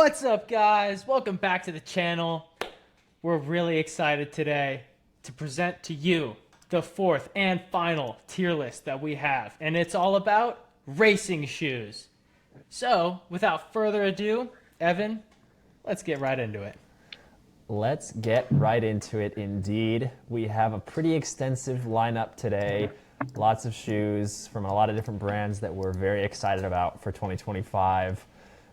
What's up, guys? Welcome back to the channel. We're really excited today to present to you the fourth and final tier list that we have, and it's all about racing shoes. So, without further ado, Evan, let's get right into it. Let's get right into it indeed. We have a pretty extensive lineup today. Lots of shoes from a lot of different brands that we're very excited about for 2025.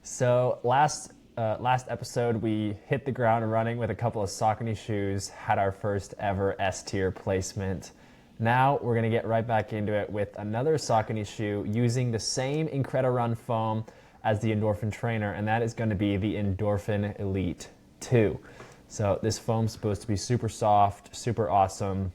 So last episode, we hit the ground running with a couple of Saucony shoes, had our first ever S-tier placement. Now we're going to get right back into it with another Saucony shoe using the same Incredi-Run foam as the Endorphin trainer, and that is going to be the Endorphin Elite 2. So this foam's supposed to be super soft, super awesome,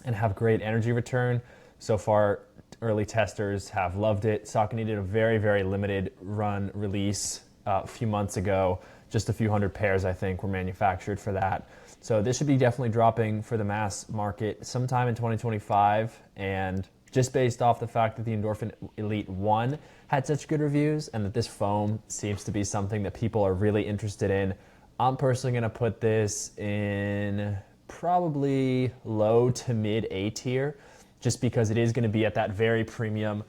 and have great energy return. So far, early testers have loved it. Saucony did a very, very limited run release a few months ago. Just a few hundred pairs, I think, were manufactured for that. So this should be definitely dropping for the mass market sometime in 2025. And just based off the fact that the Endorphin Elite 1 had such good reviews and that this foam seems to be something that people are really interested in, I'm personally going to put this in probably low to mid A tier, just because it is going to be at that very premium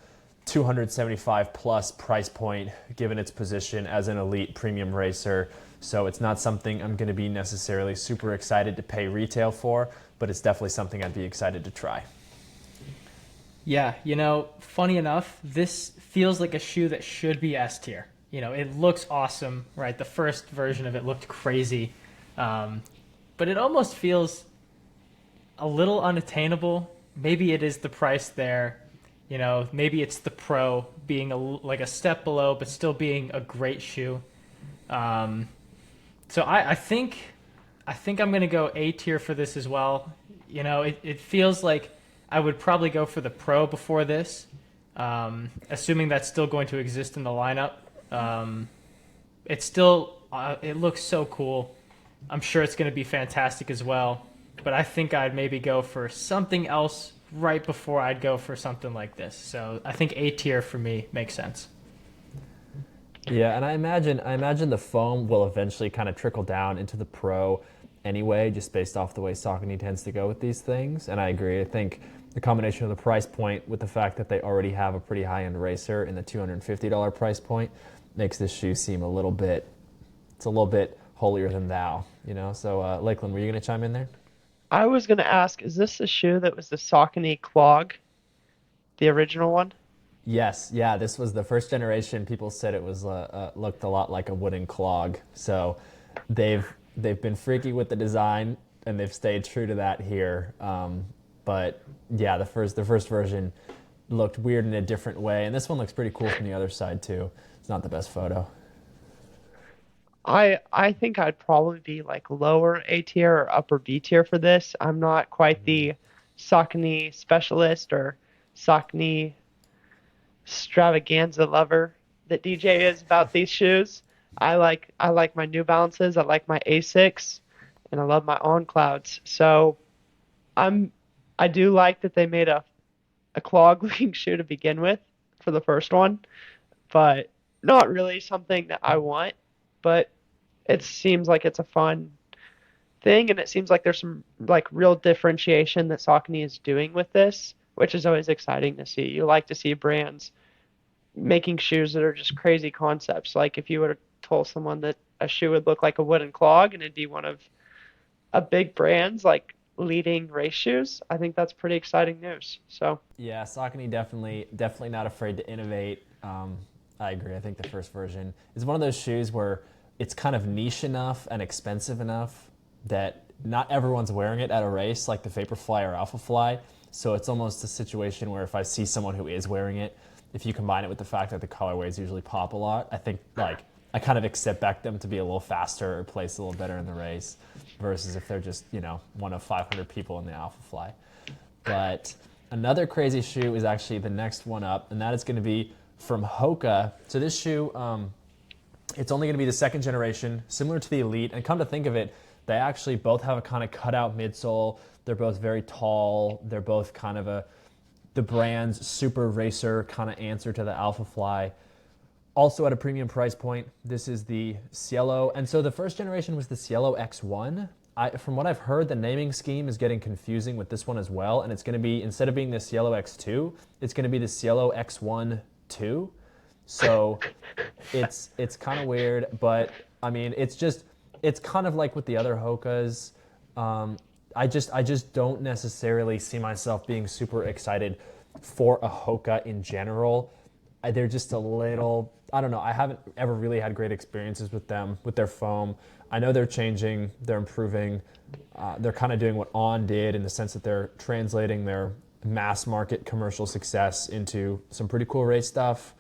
275 plus price point given its position as an elite premium racer. So it's not something I'm going to be necessarily super excited to pay retail for, but it's definitely something I'd be excited to try. Yeah, funny enough, this feels like a shoe that should be S tier. It looks awesome, right? The first version of it looked crazy. But it almost feels a little unattainable. Maybe it is the price there. Maybe it's the Pro being like a step below, but still being a great shoe. So I think I'm gonna go A tier for this as well. It feels like I would probably go for the Pro before this, assuming that's still going to exist in the lineup. It looks so cool. I'm sure it's going to be fantastic as well. But I think I'd maybe go for something else right before I'd go for something like this. So I think A tier for me makes sense. Yeah, and I imagine the foam will eventually kind of trickle down into the Pro anyway, just based off the way Saucony tends to go with these things. And I agree. I think the combination of the price point with the fact that they already have a pretty high-end racer in the $250 price point makes this shoe seem a little bit holier than thou, So, Lakeland, were you going to chime in there? I was going to ask, is this the shoe that was the Saucony clog, the original one? Yes, yeah, this was the first generation. People said it was looked a lot like a wooden clog. So they've been freaky with the design and they've stayed true to that here. But yeah, the first version looked weird in a different way, and this one looks pretty cool from the other side too. It's not the best photo. I think I'd probably be like lower A tier or upper B tier for this. I'm not quite the Saucony specialist or Saucony extravaganza lover that DJ is about these shoes. I like my New Balances, I like my Asics, and I love my On Clouds. So I'm I do like that they made a clog looking shoe to begin with for the first one, but not really something that I want. But it seems like it's a fun thing, and it seems like there's some like real differentiation that Saucony is doing with this, which is always exciting to see. You like to see brands making shoes that are just crazy concepts. Like if you would have told someone that a shoe would look like a wooden clog and it'd be one of a big brand's like leading race shoes, I think that's pretty exciting news. So Yeah, Saucony definitely not afraid to innovate. I agree. I think the first version is one of those shoes where it's kind of niche enough and expensive enough that not everyone's wearing it at a race like the Vaporfly or Alphafly. So it's almost a situation where if I see someone who is wearing it, if you combine it with the fact that the colorways usually pop a lot, I think like I kind of expect them to be a little faster or place a little better in the race versus if they're just, one of 500 people in the Alphafly. But another crazy shoe is actually the next one up, and that is going to be from Hoka. So this shoe, it's only going to be the second generation, similar to the Elite. And come to think of it, they actually both have a kind of cutout midsole. They're both very tall. They're both kind of the brand's super racer kind of answer to the Alphafly. Also at a premium price point. This is the Cielo, and so the first generation was the Cielo X1. From what I've heard, the naming scheme is getting confusing with this one as well, and it's going to be, instead of being the Cielo X2, it's going to be the Cielo X1 2. So it's kind of weird, but I mean, it's kind of like with the other Hokas. I just don't necessarily see myself being super excited for a Hoka in general. They're just a little, I don't know. I haven't ever really had great experiences with them, with their foam. I know they're changing, they're improving. They're kind of doing what On did in the sense that they're translating their mass market commercial success into some pretty cool race stuff.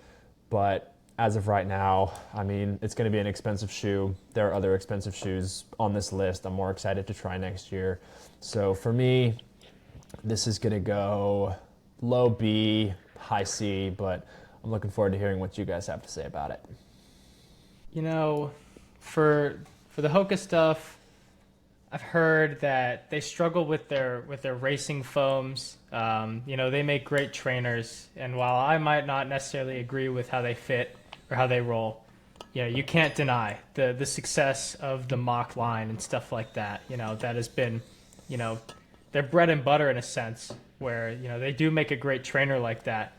But as of right now, I mean, it's going to be an expensive shoe. There are other expensive shoes on this list I'm more excited to try next year. So for me, this is going to go low B, high C, but I'm looking forward to hearing what you guys have to say about it. You know, for the Hoka stuff, I've heard that they struggle with their racing foams. You know, they make great trainers, and while I might not necessarily agree with how they fit or how they roll, you know, you can't deny the success of the Mach line and stuff like that. You know, that has been, you know, their bread and butter in a sense, where, you know, they do make a great trainer like that.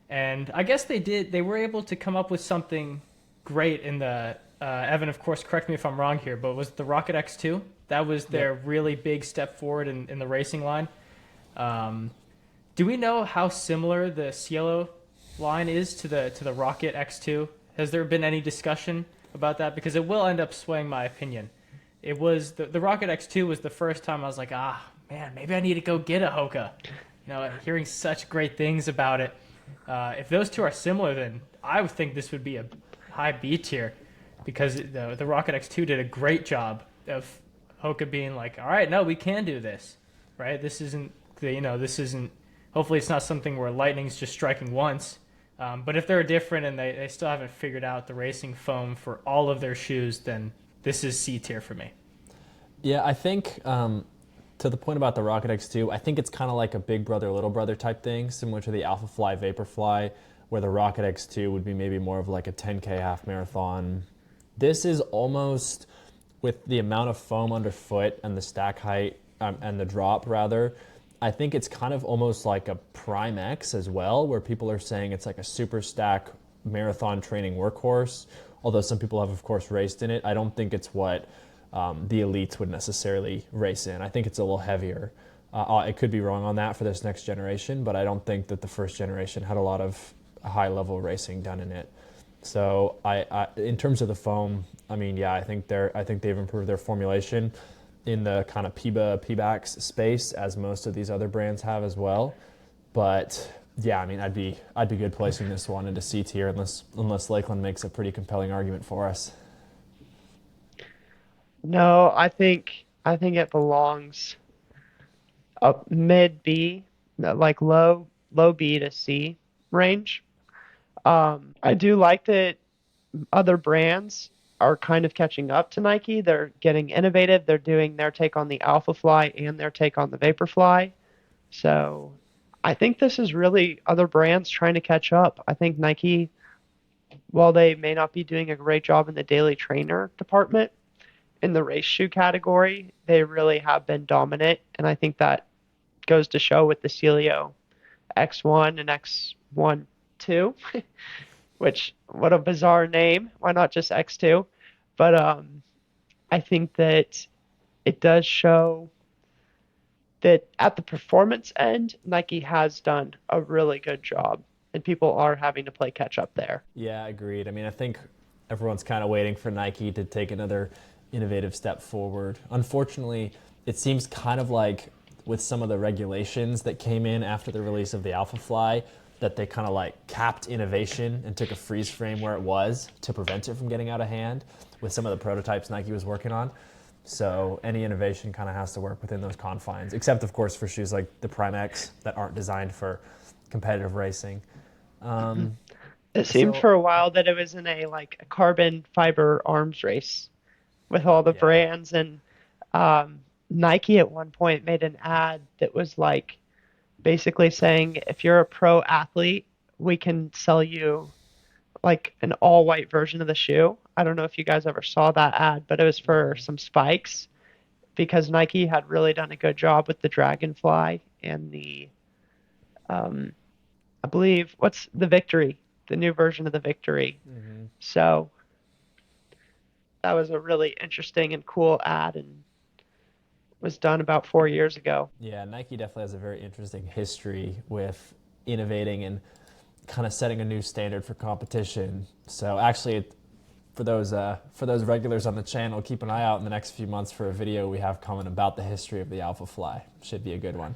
And I guess they were able to come up with something great in the, Evan, of course, correct me if I'm wrong here, but was the Rocket X2? That was their really big step forward in the racing line. Do we know how similar the Cielo line is to the Rocket X2? Has there been any discussion about that? Because it will end up swaying my opinion. It was the Rocket X2 was the first time I was like, man, maybe I need to go get a Hoka. You know, hearing such great things about it. If those two are similar, then I would think this would be a high B tier, because the Rocket X2 did a great job of Hoka being like, all right, no, we can do this, right? This isn't, hopefully it's not something where lightning's just striking once. But if they're different and they still haven't figured out the racing foam for all of their shoes, then this is C tier for me. Yeah, I think to the point about the Rocket X2, I think it's kind of like a big brother, little brother type thing, similar to the Alpha Fly, Vaporfly, where the Rocket X2 would be maybe more of like a 10K half marathon. This is almost, with the amount of foam underfoot and the stack height, and the drop rather, I think it's kind of almost like a Prime X as well, where people are saying it's like a super stack marathon training workhorse. Although some people have, of course, raced in it. I don't think it's what the elites would necessarily race in. I think it's a little heavier. I could be wrong on that for this next generation, but I don't think that the first generation had a lot of high-level racing done in it. So I in terms of the foam, I mean, yeah, I think they've improved their formulation in the kind of Pebax space, as most of these other brands have as well. But yeah, I mean, I'd be good placing this one into C tier unless Lakeland makes a pretty compelling argument for us. No, I think it belongs up mid B, like low B to C range. I do like that other brands are kind of catching up to Nike. They're getting innovative. They're doing their take on the Alpha Fly and their take on the Vaporfly. So I think this is really other brands trying to catch up. I think Nike, while they may not be doing a great job in the daily trainer department, in the race shoe category, they really have been dominant. And I think that goes to show with the Cielo X1 and X1 2, which, what a bizarre name. Why not just X2? But I think that it does show that at the performance end, Nike has done a really good job, and people are having to play catch up there. Yeah, agreed. I mean, I think everyone's kind of waiting for Nike to take another innovative step forward. Unfortunately, it seems kind of like with some of the regulations that came in after the release of the Alpha Fly, that they kind of like capped innovation and took a freeze frame where it was to prevent it from getting out of hand with some of the prototypes Nike was working on. So any innovation kind of has to work within those confines, except of course for shoes like the Prime X that aren't designed for competitive racing. It seemed So for a while that it was in a carbon fiber arms race with all the yeah, brands, and Nike at one point made an ad that was like basically saying, if you're a pro athlete, we can sell you like an all white version of the shoe. I don't know if you guys ever saw that ad, but it was for some spikes because Nike had really done a good job with the Dragonfly and the um, I believe what's the Victory, the new version of the Victory. So that was a really interesting and cool ad and was done about 4 years ago. Yeah, Nike definitely has a very interesting history with innovating and kind of setting a new standard for competition. So actually, for those regulars on the channel, keep an eye out in the next few months for a video we have coming about the history of the Alpha Fly. Should be a good one.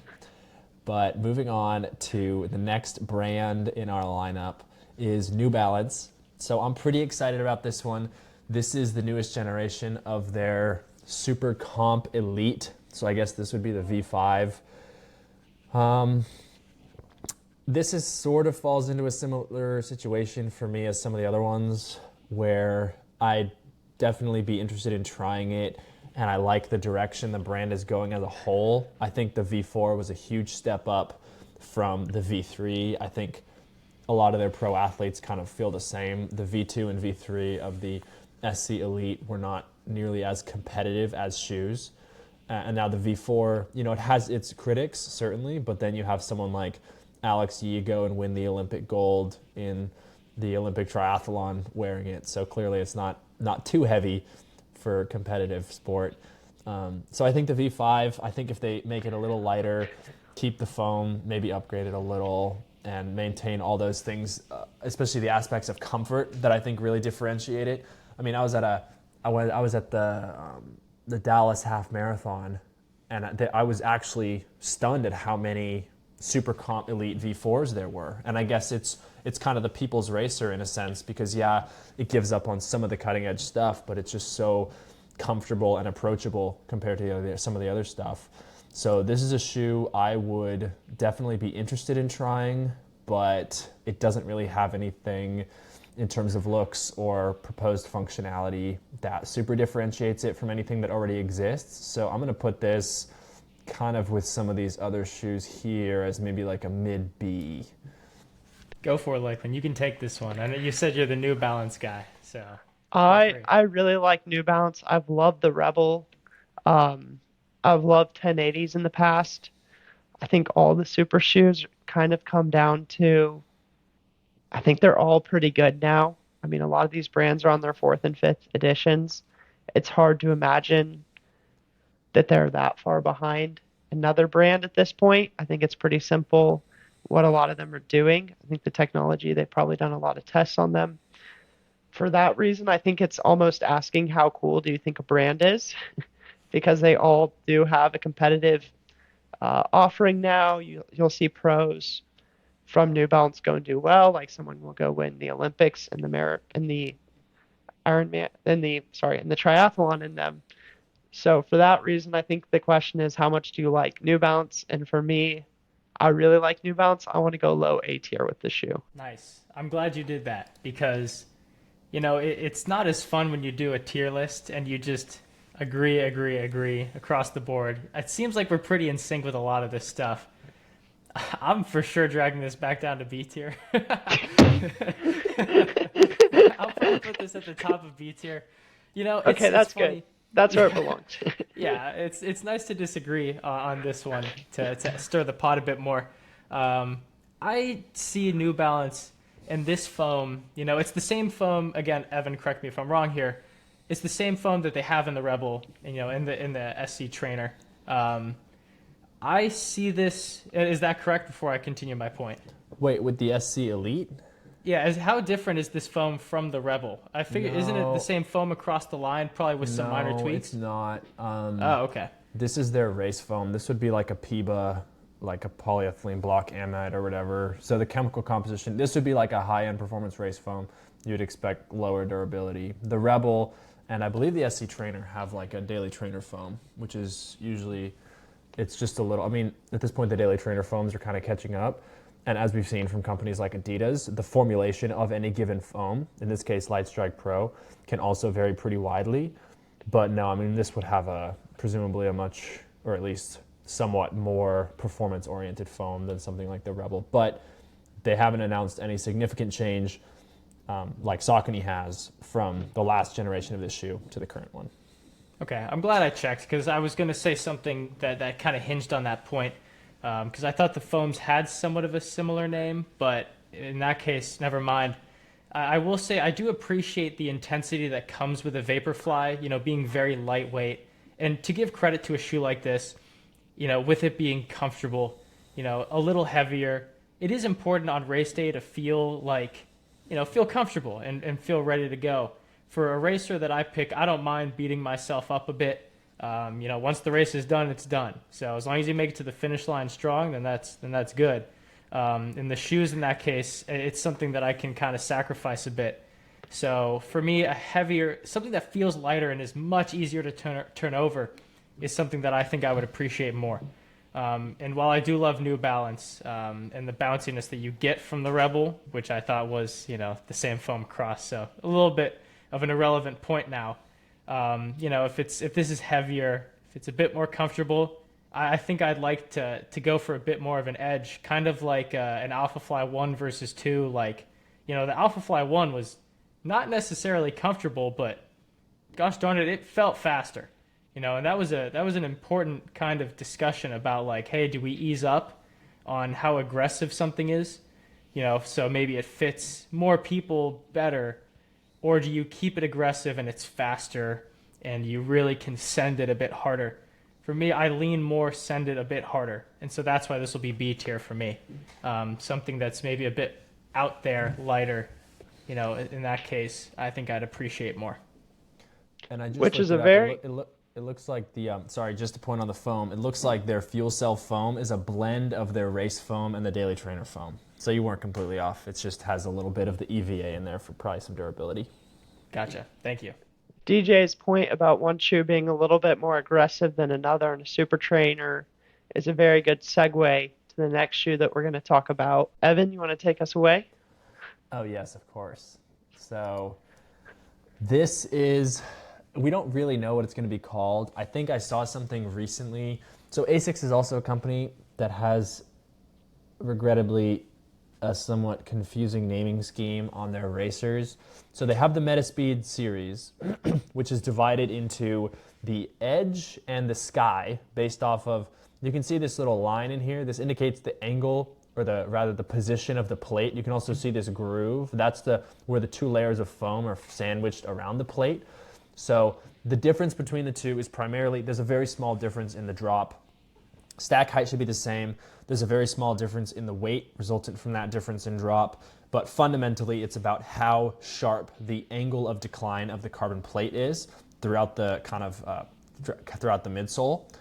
But moving on to the next brand in our lineup is New Balance. So I'm pretty excited about this one. This is the newest generation of their Super Comp Elite. So I guess this would be the V5. This is sort of falls into a similar situation for me as some of the other ones, where I'd definitely be interested in trying it, and I like the direction the brand is going as a whole. I think the V4 was a huge step up from the V3. I think a lot of their pro athletes kind of feel the same. The V2 and V3 of the SC Elite were not nearly as competitive as shoes. And now the V4, you know, it has its critics, certainly, but then you have someone like Alex Yee go and win the Olympic gold in the Olympic triathlon wearing it. So clearly it's not too heavy for competitive sport. So I think the V5, I think if they make it a little lighter, keep the foam, maybe upgrade it a little, and maintain all those things, especially the aspects of comfort that I think really differentiate it. I mean, I was at the Dallas half marathon, and I was actually stunned at how many Super Comp Elite V4s there were. And I guess it's kind of the people's racer in a sense, because yeah, it gives up on some of the cutting edge stuff, but it's just so comfortable and approachable compared to some of the other stuff. So this is a shoe I would definitely be interested in trying, but it doesn't really have anything in terms of looks or proposed functionality that super differentiates it from anything that already exists. So I'm gonna put this kind of with some of these other shoes here as maybe like a mid B. Go for it, Lakeland. You can take this one. I know you said you're the New Balance guy, so. I really like New Balance. I've loved the Rebel. I've loved 1080s in the past. I think all the super shoes kind of come down to, I think they're all pretty good now. I mean, a lot of these brands are on their fourth and fifth editions. It's hard to imagine that they're that far behind another brand at this point. I think it's pretty simple what a lot of them are doing. I think the technology, they've probably done a lot of tests on them. For that reason, I think it's almost asking how cool do you think a brand is? Because they all do have a competitive offering now. You'll see pros from New Balance go and do well, like someone will go win the Olympics in the Ironman, in the triathlon in them. So for that reason, I think the question is how much do you like New Balance? And for me, I really like New Balance. I want to go low A tier with the shoe. Nice. I'm glad you did that because, you know, it's not as fun when you do a tier list and you just agree across the board. It seems like we're pretty in sync with a lot of this stuff. I'm for sure dragging this back down to B tier. I'll probably put this at the top of B tier. You know, that's funny. Good. That's where it belongs. Yeah, it's nice to disagree on this one to stir the pot a bit more. I see New Balance and this foam. You know, it's the same foam. Again, Evan, correct me if I'm wrong here. It's the same foam that they have in the Rebel, you know, in the SC Trainer. I see this. Is that correct? Before I continue my point. Wait, with the SC Elite? Yeah. How different is this foam from the Rebel? I figure, isn't it the same foam across the line, probably with some minor tweaks? It's not. Oh, okay. This is their race foam. This would be like a PIBA, like a polyethylene block amide or whatever. So the chemical composition, this would be like a high-end performance race foam. You'd expect lower durability. The Rebel and I believe the SC Trainer have like a daily trainer foam, which is usually, it's just a little, I mean, at this point the daily trainer foams are kind of catching up. And as we've seen from companies like Adidas, the formulation of any given foam, in this case Light Strike Pro, can also vary pretty widely. But no, I mean, this would have presumably a much, or at least somewhat more performance-oriented foam than something like the Rebel. But they haven't announced any significant change like Saucony has from the last generation of this shoe to the current one. Okay, I'm glad I checked because I was going to say something that kind of hinged on that point because I thought the foams had somewhat of a similar name, but in that case, never mind. I will say I do appreciate the intensity that comes with a Vaporfly, being very lightweight. And to give credit to a shoe like this, with it being comfortable, a little heavier, it is important on race day to feel like, feel comfortable and feel ready to go. For a racer that I pick, I don't mind beating myself up a bit. Once the race is done, it's done. So as long as you make it to the finish line strong, then that's good. In the shoes, in that case, it's something that I can kind of sacrifice a bit. So for me, a heavier, something that feels lighter and is much easier to turn over is something that I think I would appreciate more. And while I do love New Balance and the bounciness that you get from the Rebel, which I thought was, the same foam across, so a little bit of an irrelevant point now. If this is heavier, if it's a bit more comfortable, I think I'd like to go for a bit more of an edge, kind of like an Alphafly 1 versus 2. Like, the Alphafly 1 was not necessarily comfortable, but gosh darn it, it felt faster. And that was an important kind of discussion about like, hey, do we ease up on how aggressive something is? So maybe it fits more people better, or do you keep it aggressive and it's faster and you really can send it a bit harder? For me, I lean more send it a bit harder. And so that's why this will be B tier for me. Something that's maybe a bit out there, lighter, in that case, I think I'd appreciate more. And I just Which is looked a it up. very... It looks like the, sorry, just to point on the foam, it looks like their fuel cell foam is a blend of their race foam and the Daily Trainer foam. So you weren't completely off. It just has a little bit of the EVA in there for probably some durability. Gotcha. Thank you. DJ's point about one shoe being a little bit more aggressive than another in a super trainer is a very good segue to the next shoe that we're going to talk about. Evan, you want to take us away? Oh, yes, of course. So this is, we don't really know what it's going to be called. I think I saw something recently. So Asics is also a company that has, regrettably, a somewhat confusing naming scheme on their racers. So they have the Metaspeed series, which is divided into the Edge and the Sky based off of, you can see this little line in here. This indicates the angle, or the position of the plate. You can also see this groove. That's where the two layers of foam are sandwiched around the plate. So the difference between the two is primarily, there's a very small difference in the drop. Stack height should be the same. There's a very small difference in the weight resultant from that difference in drop, but fundamentally it's about how sharp the angle of decline of the carbon plate is throughout the throughout the midsole.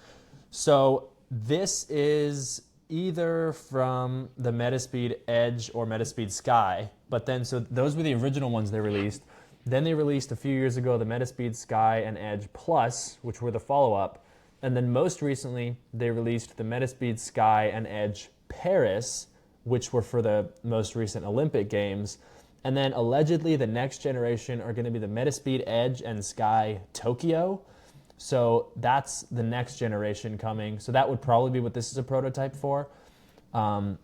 So this is either from the Metaspeed Edge or Metaspeed Sky, but then, so those were the original ones they released. Then they released a few years ago the Metaspeed Sky and Edge Plus, which were the follow-up. And then most recently, they released the Metaspeed Sky and Edge Paris, which were for the most recent Olympic Games. And then allegedly the next generation are going to be the Metaspeed Edge and Sky Tokyo. So that's the next generation coming. So that would probably be what this is a prototype for. And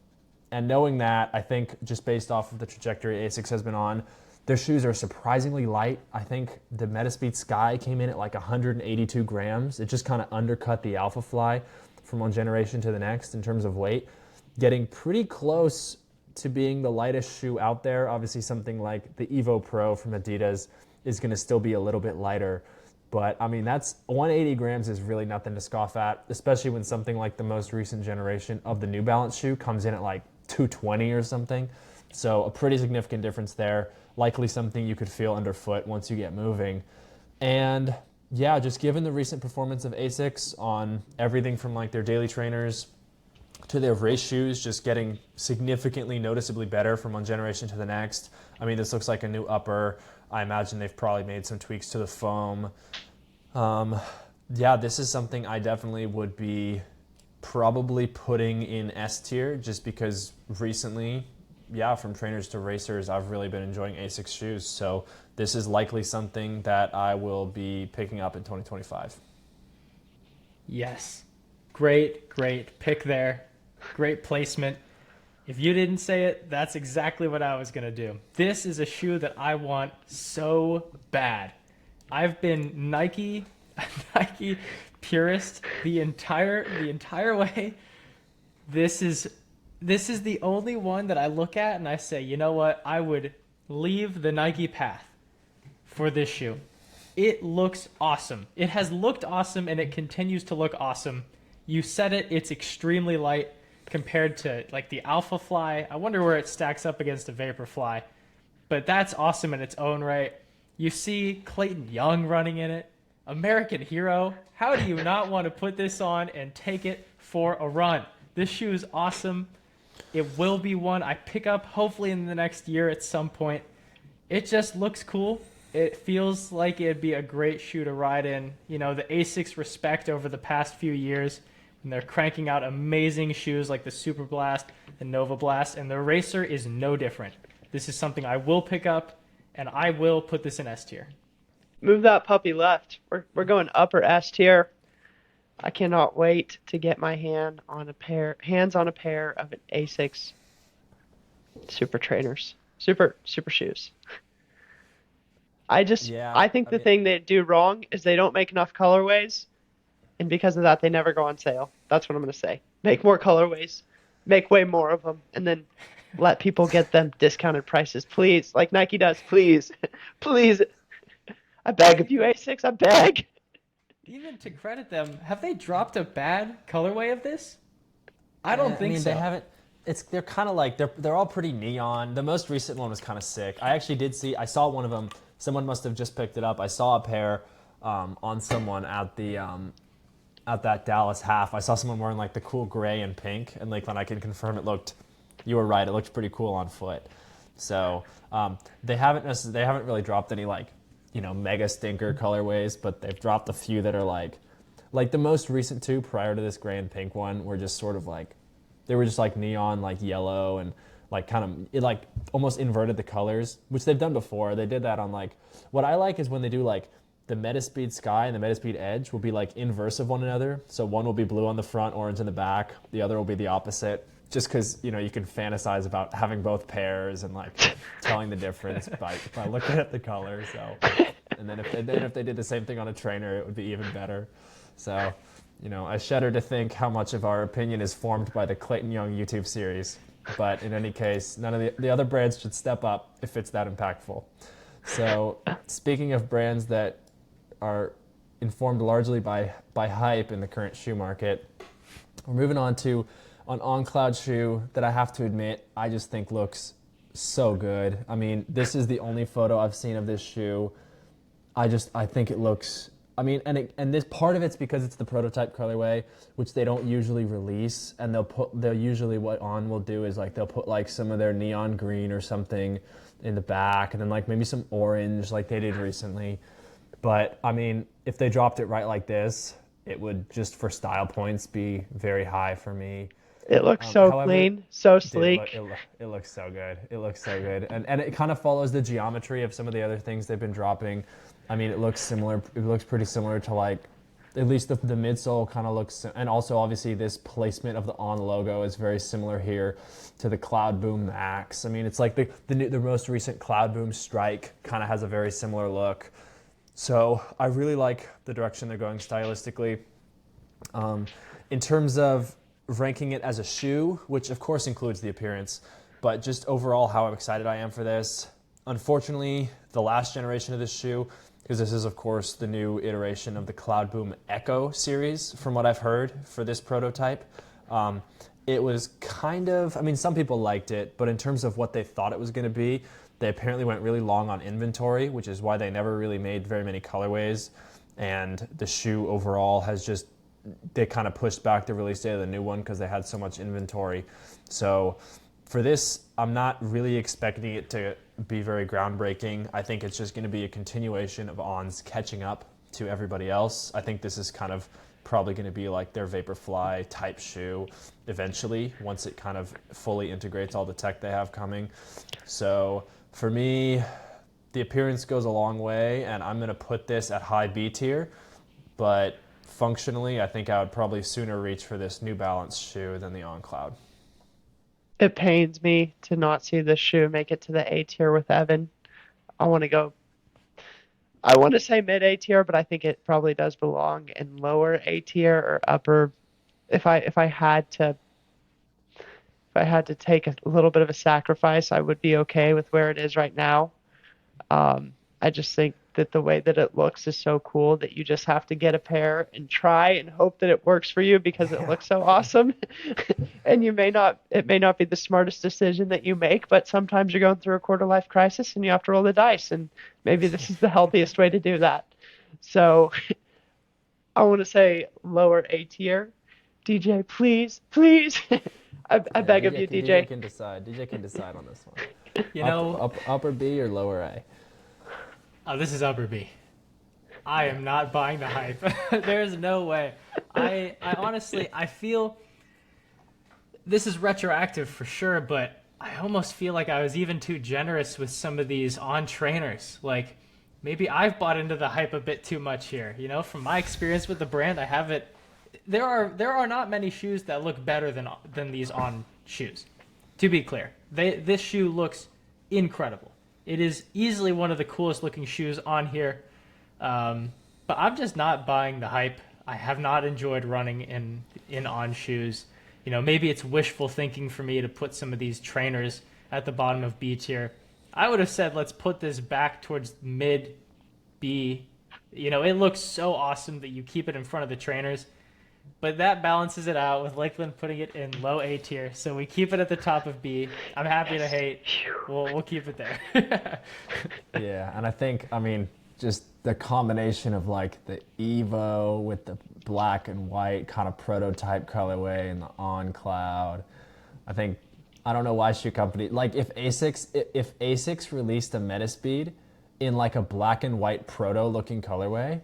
knowing that, I think just based off of the trajectory Asics has been on, their shoes are surprisingly light. I think the Metaspeed Sky came in at like 182 grams. It just kind of undercut the Alphafly from one generation to the next in terms of weight, getting pretty close to being the lightest shoe out there. Obviously something like the Evo Pro from Adidas is going to still be a little bit lighter. But I mean, that's 180 grams is really nothing to scoff at, especially when something like the most recent generation of the New Balance shoe comes in at like 220 or something. So a pretty significant difference there. Likely something you could feel underfoot once you get moving. And yeah, just given the recent performance of Asics on everything from like their daily trainers to their race shoes, just getting significantly noticeably better from one generation to the next. I mean, this looks like a new upper. I imagine they've probably made some tweaks to the foam. Yeah, this is something I definitely would be probably putting in S tier just because recently, yeah, from trainers to racers, I've really been enjoying Asics shoes. So this is likely something that I will be picking up in 2025. Yes. Great pick there. Great placement. If you didn't say it, that's exactly what I was going to do. This is a shoe that I want so bad. I've been Nike Nike purist the entire way. This is the only one that I look at and I say, "You know what? I would leave the Nike path for this shoe." It looks awesome. It has looked awesome and it continues to look awesome. You said it, it's extremely light compared to like the Alpha Fly. I wonder where it stacks up against a Vaporfly. But that's awesome in its own right. You see Clayton Young running in it. American Hero. How do you not want to put this on and take it for a run? This shoe is awesome. It will be one I pick up hopefully in the next year at some point. It just looks cool. It feels like it'd be a great shoe to ride in. You know, the Asics respect over the past few years, and they're cranking out amazing shoes like the Super Blast, the Nova Blast, and the Racer is no different. This is something I will pick up, and I will put this in S tier. Move that puppy left. We're going upper S tier. I cannot wait to get my hands on a pair of an Asics Super Trainers, super shoes. Yeah, I think I the mean, thing they do wrong is they don't make enough colorways, and because of that, they never go on sale. That's what I'm gonna say. Make more colorways, make way more of them, and then let people get them discounted prices, please, like Nike does. Please, please, I beg of you, Asics, I beg. Even to credit them, have they dropped a bad colorway of this? I don't I think mean, they so. haven't. They're kind of like they're all pretty neon. The most recent one was kind of sick. I actually did see. I saw one of them. Someone must have just picked it up. I saw a pair on someone at the at that Dallas half. I saw someone wearing like the cool gray and pink, and like when I can confirm it looked. You were right. It looked pretty cool on foot. So they haven't really dropped any like mega stinker colorways, but they've dropped a few that are like the most recent two prior to this gray and pink one were just sort of like they were just like neon like yellow and like kind of it like almost inverted the colors, which they've done before. They did that on like what I like is when they do like the Metaspeed Sky and the Metaspeed Edge will be like inverse of one another. So one will be blue on the front, orange in the back. The other will be the opposite. Just because you can fantasize about having both pairs and like telling the difference by looking at the color. So, and then if they did the same thing on a trainer, it would be even better. So, I shudder to think how much of our opinion is formed by the Clayton Young YouTube series. But in any case, none of the other brands should step up if it's that impactful. So, speaking of brands that are informed largely by hype in the current shoe market, we're moving on to an on-cloud shoe that I have to admit I just think looks so good. I mean, this is the only photo I've seen of this shoe. I think it looks. I mean, and this part of it's because it's the prototype colorway, which they don't usually release, and they'll usually what On will do is like they'll put like some of their neon green or something in the back, and then like maybe some orange like they did recently. But I mean, if they dropped it right like this, it would just for style points be very high for me. It looks so However, clean, so dude, sleek. it looks so good. It looks so good, and it kind of follows the geometry of some of the other things they've been dropping. I mean, it looks similar. It looks pretty similar to like, at least the midsole kind of looks, and also obviously this placement of the On logo is very similar here to the Cloudboom Max. I mean, it's like the most recent Cloudboom Strike kind of has a very similar look. So I really like the direction they're going stylistically. In terms of ranking it as a shoe, which of course includes the appearance, but just overall how excited I am for this. Unfortunately, the last generation of this shoe, because this is of course the new iteration of the Cloudboom Echo series, from what I've heard for this prototype. It was kind of, I mean, some people liked it, but in terms of what they thought it was going to be, they apparently went really long on inventory, which is why they never really made very many colorways. And the shoe overall has just, they kind of pushed back the release date of the new one because they had so much inventory. So for this, I'm not really expecting it to be very groundbreaking. I think it's just going to be a continuation of On's catching up to everybody else. I think this is kind of probably going to be like their Vaporfly type shoe eventually, once it kind of fully integrates all the tech they have coming. So for me, the appearance goes a long way, and I'm going to put this at high B tier, but functionally, I think I would probably sooner reach for this New Balance shoe than the On Cloud. it pains me to not see this shoe make it to the A tier with Evan. I want to go. I want to say mid A tier, but I think it probably does belong in lower A tier or upper. If I had to take a little bit of a sacrifice, I would be okay with where it is right now. I just think that the way that it looks is so cool that you just have to get a pair and try and hope that it works for you because it looks so awesome. And it may not be the smartest decision that you make, but sometimes you're going through a quarter life crisis and you have to roll the dice. And maybe this is the healthiest way to do that. So I want to say lower A tier. DJ, please, please. I beg of you, DJ. DJ can decide. DJ can decide on this one. You know, Upper B or lower A? oh, this is upper B. I am not buying the hype. There's no way. I honestly, I feel this is retroactive for sure, but I almost feel like I was even too generous with some of these on trainers. Like, maybe I've bought into the hype a bit too much here. You know, from my experience with the brand, I haven't. There are not many shoes that look better than these On shoes. To be clear, this shoe looks incredible. It is easily one of the coolest looking shoes on here. But I'm just not buying the hype. I have not enjoyed running in On shoes. You know, maybe it's wishful thinking for me to put some of these trainers at the bottom of B tier. I would have said let's put this back towards mid B. You know, it looks so awesome that you keep it in front of the trainers. But that balances it out with Lakeland putting it in low A tier. So we keep it at the top of B. I'm happy to hate. We'll keep it there. Yeah, and I think, I mean, just the combination of like the Evo with the black and white kind of prototype colorway and the On Cloud. I think, I don't know why shoe company, like if Asics released a Metaspeed in like a black and white proto looking colorway,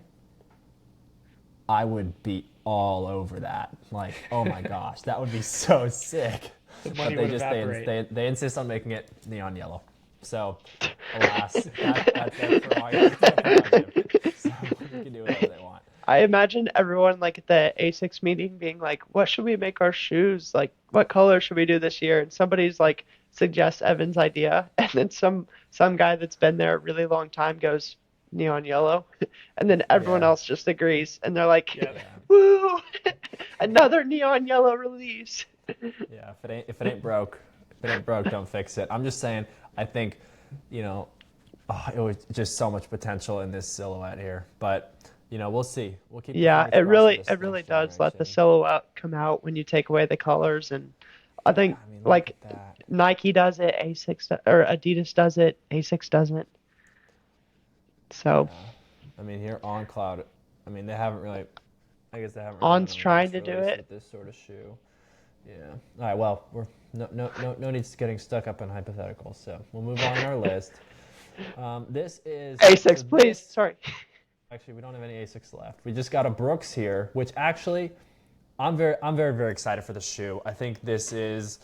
I would be all over that. Like, oh my gosh, that would be so sick. The money But would evaporate. they insist on making it neon yellow. So, alas, that's it for my project. So you can do whatever they want. I imagine everyone like at the Asics meeting being like, "What should we make our shoes? Like, what color should we do this year?" And somebody's like suggests Evan's idea, and then some guy that's been there a really long time goes neon yellow, and then everyone Yeah. else just agrees, and they're like, Yeah. "Woo! Another neon yellow release." Yeah, if it ain't broke, don't fix it. I'm just saying, I think, you know, it was just so much potential in this silhouette here. But, you know, we'll see. We'll keep. Yeah, the fingers crossed for this it really next does let the generation. silhouette come out when you take away the colors, and I think I mean, look like at that. Nike does it, or Adidas does it, Asics doesn't. So I mean, here On Cloud, I mean, they haven't really. I guess they haven't. Really On's done a trying mass to do release it. with this sort of shoe. Yeah. All right. Well, we're no need to getting stuck up in hypotheticals. So we'll move on our list. This is Asics, so please. this- Sorry. Actually, we don't have any Asics left. We just got a Brooks here, which actually, I'm very excited for the shoe. I think this is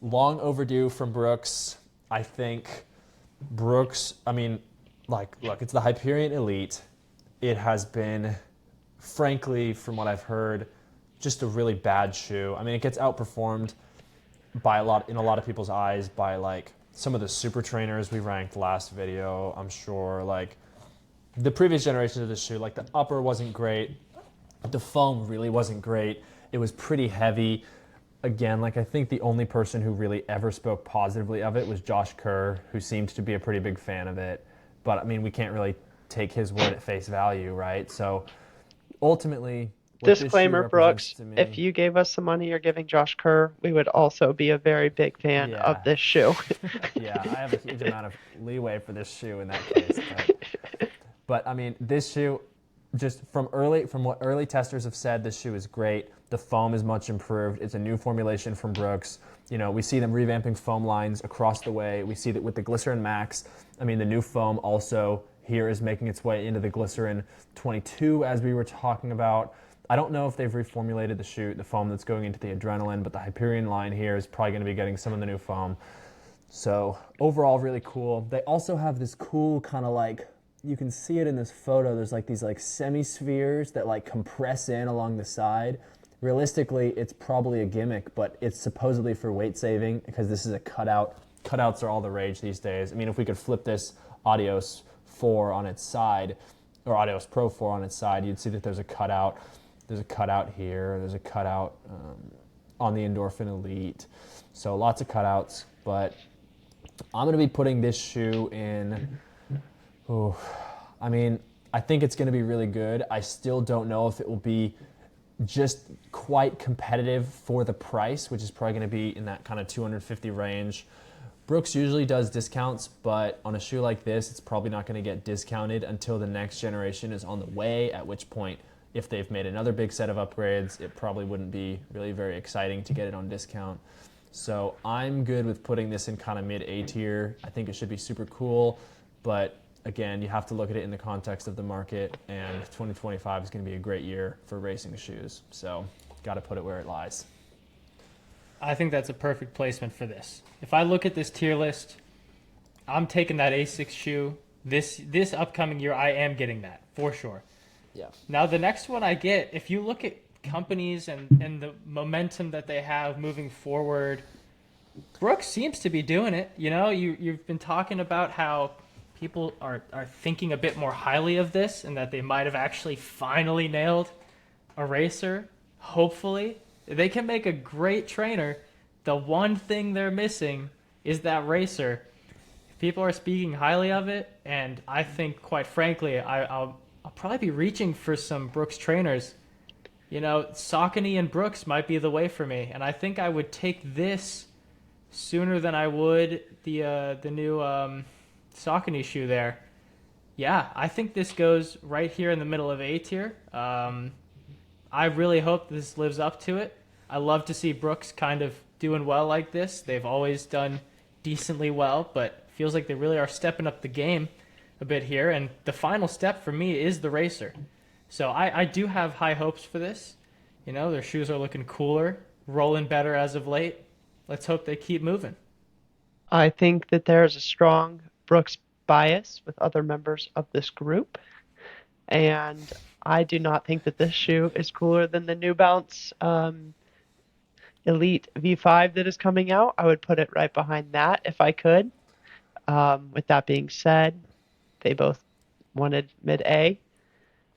long overdue from Brooks. I think Brooks. I mean, like, look, it's the Hyperion Elite. It has been, frankly, from what I've heard, just a really bad shoe. I mean, it gets outperformed by in a lot of people's eyes by like some of the super trainers we ranked last video. I'm sure like the previous generations of this shoe, like the upper wasn't great, the foam really wasn't great. It was pretty heavy. Again, like I think the only person who really ever spoke positively of it was Josh Kerr, who seemed to be a pretty big fan of it. But I mean, we can't really take his word at face value, right? So ultimately, what this shoe Disclaimer, represents Brooks, to me, if you gave us some money you're giving Josh Kerr, we would also be a very big fan Yeah. of this shoe. yeah, I have a huge amount of leeway for this shoe in that case. But I mean, this shoe, just from what early testers have said, this shoe is great. The foam is much improved. It's a new formulation from Brooks. You know, we see them revamping foam lines across the way. We see that with the Glycerin Max. I mean, the new foam also here is making its way into the Glycerin 22, as we were talking about. I don't know if they've reformulated the foam that's going into the Adrenaline, but the Hyperion line here is probably going to be getting some of the new foam. So overall, really cool. They also have this cool kind of like, you can see it in this photo, there's like these like semi-spheres that like compress in along the side. realistically, it's probably a gimmick, but it's supposedly for weight saving because this is a cutout. Cutouts are all the rage these days. I mean, if we could flip this Adios 4 on its side, or Adios Pro 4 on its side, you'd see that there's a cutout. There's a cutout here. There's a cutout on the Endorphin Elite. So lots of cutouts, but I'm going to be putting this shoe in. I think it's going to be really good. I still don't know if it will be just quite competitive for the price, which is probably going to be in that kind of 250 range. Brooks usually does discounts, but on a shoe like this, it's probably not going to get discounted until the next generation is on the way, at which point, if they've made another big set of upgrades, it probably wouldn't be really very exciting to get it on discount. So I'm good with putting this in kind of mid-A tier. I think it should be super cool, but again, you have to look at it in the context of the market, and 2025 is going to be a great year for racing shoes. So got to put it where it lies. I think that's a perfect placement for this. If I look at this tier list, I'm taking that Asics shoe. This upcoming year, I am getting that, for sure. Yeah. Now, the next one I get, if you look at companies and the momentum that they have moving forward, Brooks seems to be doing it. You know, you've been talking about how people are thinking a bit more highly of this and that they might have actually finally nailed a racer, hopefully. They can make a great trainer. The one thing they're missing is that racer. People are speaking highly of it, and I think, quite frankly, I'll probably be reaching for some Brooks trainers. You know, Saucony and Brooks might be the way for me, and I think I would take this sooner than I would the new Saucony shoe there. Yeah, I think this goes right here in the middle of A tier. I really hope this lives up to it. I love to see Brooks kind of doing well like this. They've always done decently well, but feels like they really are stepping up the game a bit here. And the final step for me is the racer. So I do have high hopes for this. You know, their shoes are looking cooler, rolling better as of late. Let's hope they keep moving. I think that there's a strong Brooks bias with other members of this group, and I do not think that this shoe is cooler than the New Balance Elite V5 that is coming out. I would put it right behind that if I could. With that being said, they both wanted mid-A.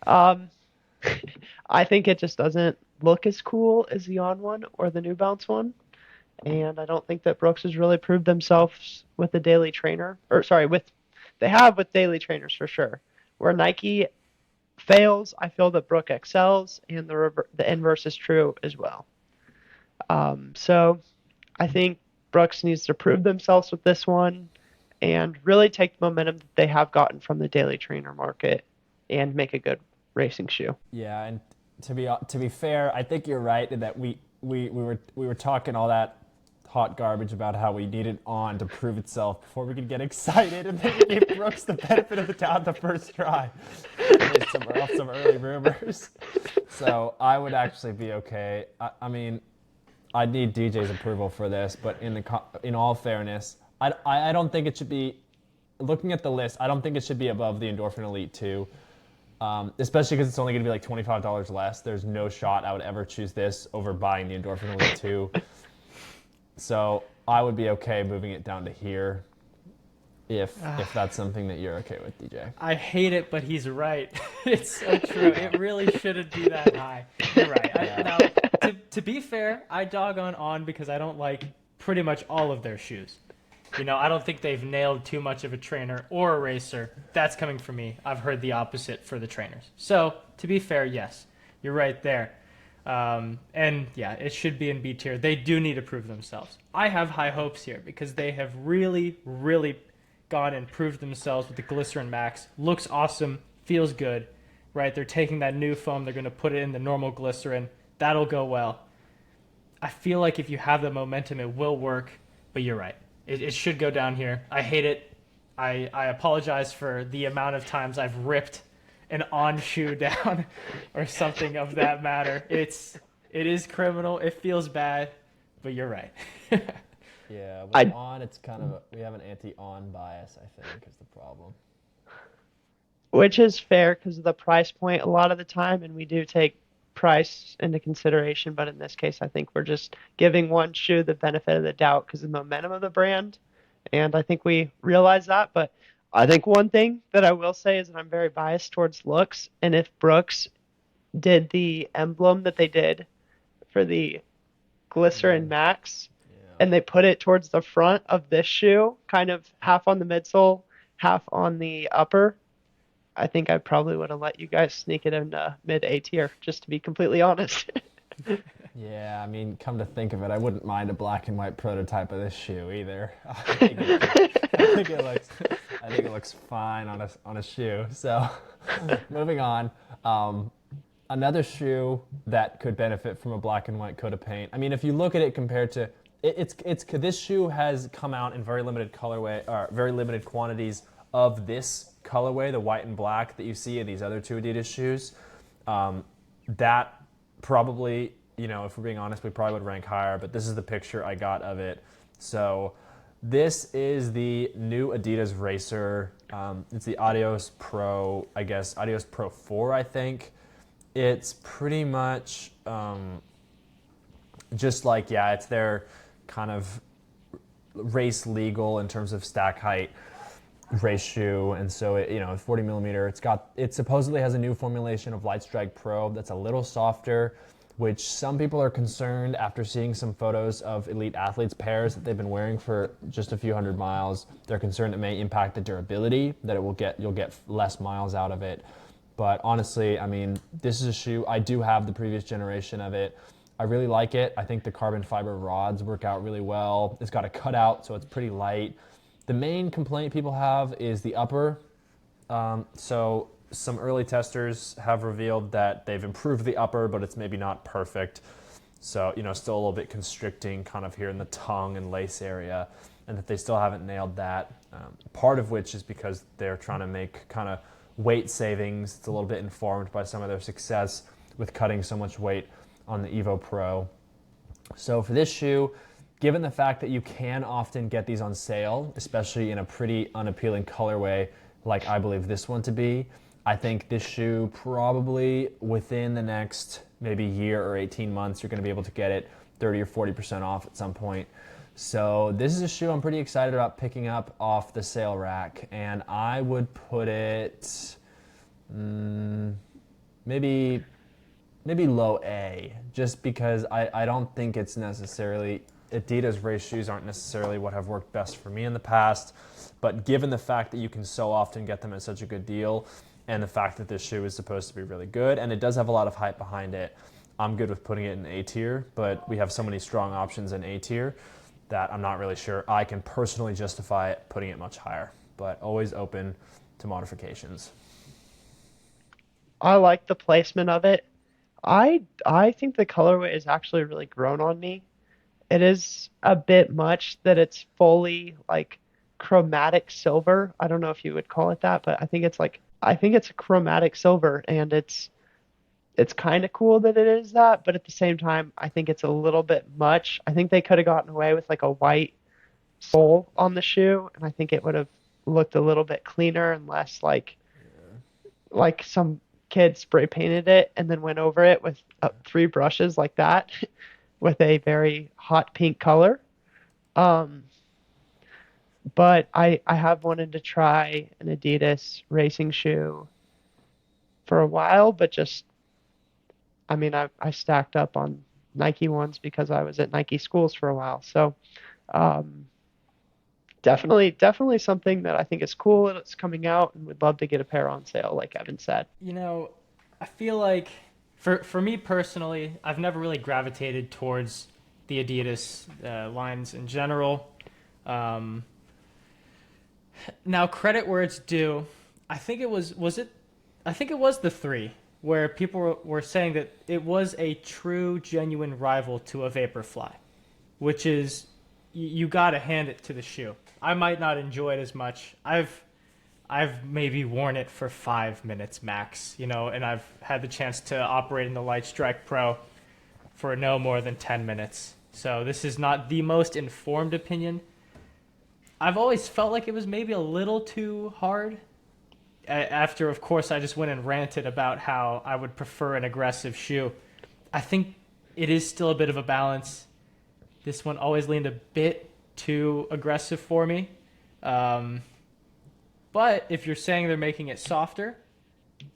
I think it just doesn't look as cool as the On one or the New Balance one. And I don't think that Brooks has really proved themselves with the daily trainer. They have with daily trainers for sure. Where Nike fails, I feel that Brooks excels, and the inverse is true as well. So I think Brooks needs to prove themselves with this one and really take the momentum that they have gotten from the daily trainer market and make a good racing shoe. Yeah, and to be fair, I think you're right in that we were talking all that hot garbage about how we needed On to prove itself before we could get excited, and then we gave Brooks the benefit of the doubt the first try. Made some early rumors. So I would actually be okay. I mean, I'd need DJ's approval for this, but in all fairness, I don't think it should be, looking at the list, I don't think it should be above the Endorphin Elite 2. Especially because it's only going to be like $25 less. There's no shot I would ever choose this over buying the Endorphin Elite 2. So I would be okay moving it down to here if that's something that you're okay with, DJ. I hate it, but he's right. It's so true. It really shouldn't be that high. You're right. Now, to be fair, I dog on because I don't like pretty much all of their shoes. You know, I don't think they've nailed too much of a trainer or a racer. That's coming from me. I've heard the opposite for the trainers. So, to be fair, yes, you're right there. And yeah, it should be in B tier. They do need to prove themselves. I have high hopes here because they have really, really gone and proved themselves with the Glycerin Max. Looks awesome, feels good, right? They're taking that new foam, they're going to put it in the normal glycerin. That'll go well. I feel like if you have the momentum, it will work, but you're right. It should go down here. I hate it. I apologize for the amount of times I've ripped an On shoe down or something of that matter. It is criminal. It feels bad, but you're right. Yeah, with On, it's kind of we have an anti-On bias, I think, is the problem. Which is fair because of the price point a lot of the time, and we do take price into consideration, but in this case, I think we're just giving one shoe the benefit of the doubt because of the momentum of the brand, and I think we realize that. But I think one thing that I will say is that I'm very biased towards looks, and if Brooks did the emblem that they did for the Glycerin Max, Yeah. and they put it towards the front of this shoe, kind of half on the midsole, half on the upper, I think I probably would have let you guys sneak it in mid A tier, just to be completely honest. Yeah, I mean, come to think of it, I wouldn't mind a black and white prototype of this shoe either. I think it looks fine on a shoe. So, moving on. Another shoe that could benefit from a black and white coat of paint. I mean, if you look at it compared to it's this shoe has come out in very limited colorway or very limited quantities of this colorway, the white and black that you see in these other two Adidas shoes. That probably, if we're being honest, we probably would rank higher, but this is the picture I got of it. So this is the new Adidas Racer. It's the Adios Pro, I guess, Adios Pro 4, I think. It's pretty much just like, it's their kind of race legal in terms of stack height race shoe, and so it's 40 millimeter. It supposedly has a new formulation of Light Strike Pro that's a little softer, which some people are concerned after seeing some photos of elite athletes pairs that they've been wearing for just a few hundred miles. They're concerned it may impact the durability, that you'll get less miles out of it. But honestly, I mean, this is a shoe. I do have the previous generation of it. I really like it. I think the carbon fiber rods work out really well. It's got a cutout, so it's pretty light. The main complaint people have is the upper. So some early testers have revealed that they've improved the upper, but it's maybe not perfect. So, still a little bit constricting kind of here in the tongue and lace area, and that they still haven't nailed that. Part of which is because they're trying to make kind of weight savings. It's a little bit informed by some of their success with cutting so much weight on the Evo Pro. So for this shoe, given the fact that you can often get these on sale, especially in a pretty unappealing colorway like I believe this one to be, I think this shoe probably within the next maybe year or 18 months, you're going to be able to get it 30 or 40% off at some point. So this is a shoe I'm pretty excited about picking up off the sale rack, and I would put it maybe low A, just because I don't think it's necessarily, Adidas race shoes aren't necessarily what have worked best for me in the past, but given the fact that you can so often get them at such a good deal, and the fact that this shoe is supposed to be really good, and it does have a lot of hype behind it, I'm good with putting it in A tier, but we have so many strong options in A tier that I'm not really sure I can personally justify putting it much higher, but always open to modifications. I like the placement of it. I think the colorway has actually really grown on me. It is a bit much that it's fully like chromatic silver. I don't know if you would call it that, but I think it's a chromatic silver, and it's kind of cool that it is that, but at the same time, I think it's a little bit much. I think they could have gotten away with like a white sole on the shoe, and I think it would have looked a little bit cleaner and less like some kid spray painted it and then went over it with three brushes like that with a very hot pink color. Um, but I have wanted to try an Adidas racing shoe for a while, but just, I mean, I stacked up on Nike ones because I was at Nike schools for a while. So um, definitely something that I think is cool and it's coming out, and would love to get a pair on sale, like Evan said. I feel like for me personally, I've never really gravitated towards the Adidas lines in general. Now, credit where it's due. I think it was it? I think it was the three where people were saying that it was a true, genuine rival to a Vaporfly, which is you got to hand it to the shoe. I might not enjoy it as much. I've maybe worn it for 5 minutes max, and I've had the chance to operate in the Light Strike Pro for no more than 10 minutes. So this is not the most informed opinion. I've always felt like it was maybe a little too hard after, of course, I just went and ranted about how I would prefer an aggressive shoe. I think it is still a bit of a balance. This one always leaned a bit too aggressive for me. Um, but if you're saying they're making it softer,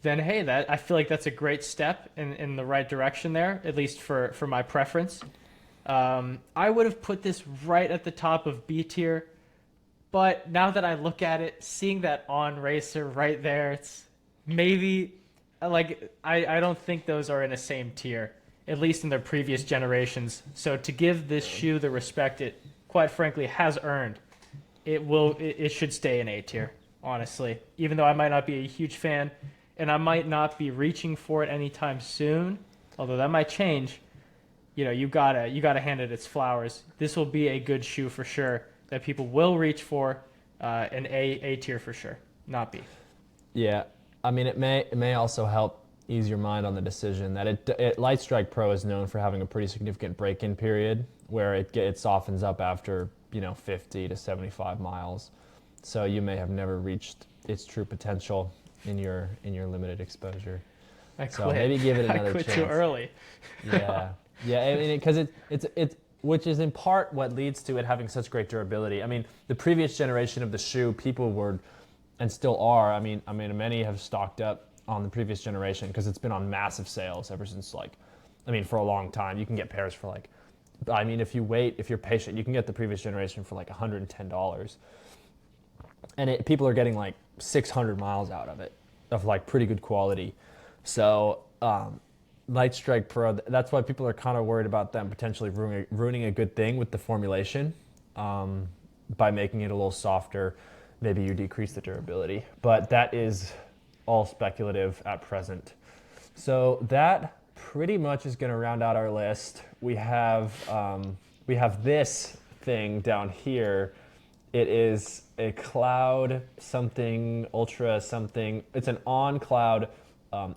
then hey, that I feel like that's a great step in the right direction there, at least for my preference. I would have put this right at the top of B tier, but now that I look at it, seeing that On Racer right there, it's maybe like I don't think those are in the same tier, at least in their previous generations. So to give this shoe the respect it quite frankly has earned, it should stay in A tier, honestly. Even though I might not be a huge fan and I might not be reaching for it anytime soon, although that might change. You gotta hand it its flowers. This will be a good shoe for sure that people will reach for, an A tier for sure, not B. Yeah, I mean, it may also help ease your mind on the decision that Light Strike Pro is known for having a pretty significant break-in period where it softens up after 50 to 75 miles. So you may have never reached its true potential in your limited exposure. I So quit. maybe give it another I quit chance. too early. Yeah, yeah, I mean, because it's which is in part what leads to it having such great durability. I mean, the previous generation of the shoe, people were, and still are. I mean, many have stocked up on the previous generation because it's been on massive sales ever since for a long time. You can get pairs for if you're patient, you can get the previous generation for like $110, and people are getting like 600 miles out of it, of like pretty good quality. So. Light Strike Pro, that's why people are kind of worried about them potentially ruining a good thing with the formulation by making it a little softer. Maybe you decrease the durability, but that is all speculative at present. So that pretty much is going to round out our list. We have this thing down here. It is a Cloud something, Ultra something. It's an On Cloud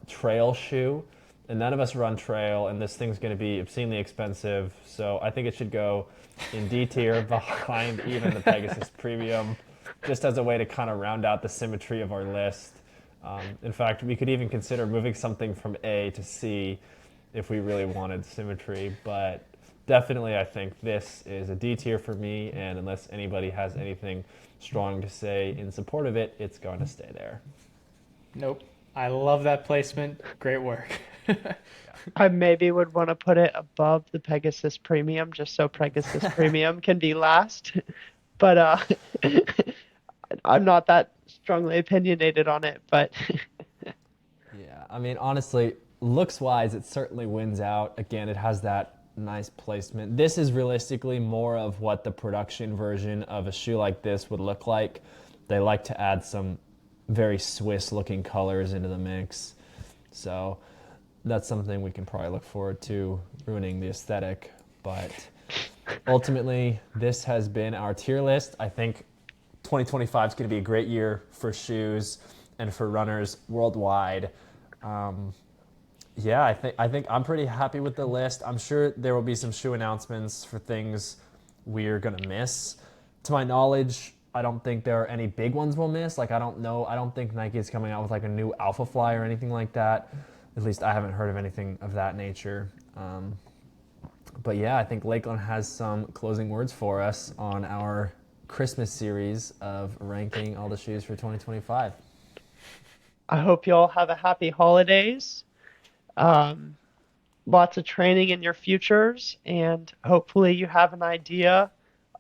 trail shoe. And none of us run trail, and this thing's going to be obscenely expensive. So I think it should go in D tier behind even the Pegasus Premium, just as a way to kind of round out the symmetry of our list. In fact, we could even consider moving something from A to C if we really wanted symmetry. But definitely, I think this is a D tier for me, and unless anybody has anything strong to say in support of it, it's going to stay there. Nope. I love that placement. Great work. I maybe would want to put it above the Pegasus Premium just so Pegasus Premium can be last. But I'm not that strongly opinionated on it, but Yeah, I mean, honestly, looks-wise, it certainly wins out. Again, it has that nice placement. This is realistically more of what the production version of a shoe like this would look like. They like to add some very Swiss-looking colors into the mix. So that's something we can probably look forward to, ruining the aesthetic. But ultimately, this has been our tier list. I think 2025 is going to be a great year for shoes and for runners worldwide. Yeah, I think I'm pretty happy with the list. I'm sure there will be some shoe announcements for things we're going to miss. To my knowledge, I don't think there are any big ones we'll miss. I don't think Nike is coming out with like a new Alpha Fly or anything like that. At least I haven't heard of anything of that nature. But yeah, I think Lakeland has some closing words for us on our Christmas series of ranking all the shoes for 2025. I hope you all have a happy holidays. Lots of training in your futures, and hopefully you have an idea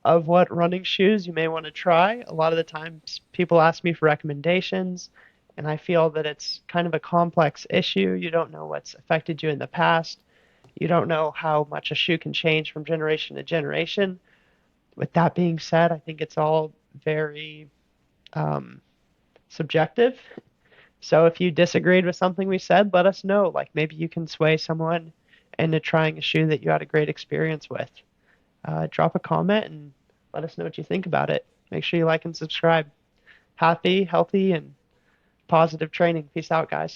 of what running shoes you may want to try. A lot of the times people ask me for recommendations, and I feel that it's kind of a complex issue. You don't know what's affected you in the past. You don't know how much a shoe can change from generation to generation. With that being said, I think it's all very subjective. So if you disagreed with something we said, let us know. Like maybe you can sway someone into trying a shoe that you had a great experience with. Drop a comment and let us know what you think about it. Make sure you like and subscribe. Happy, healthy, and positive training. Peace out, guys.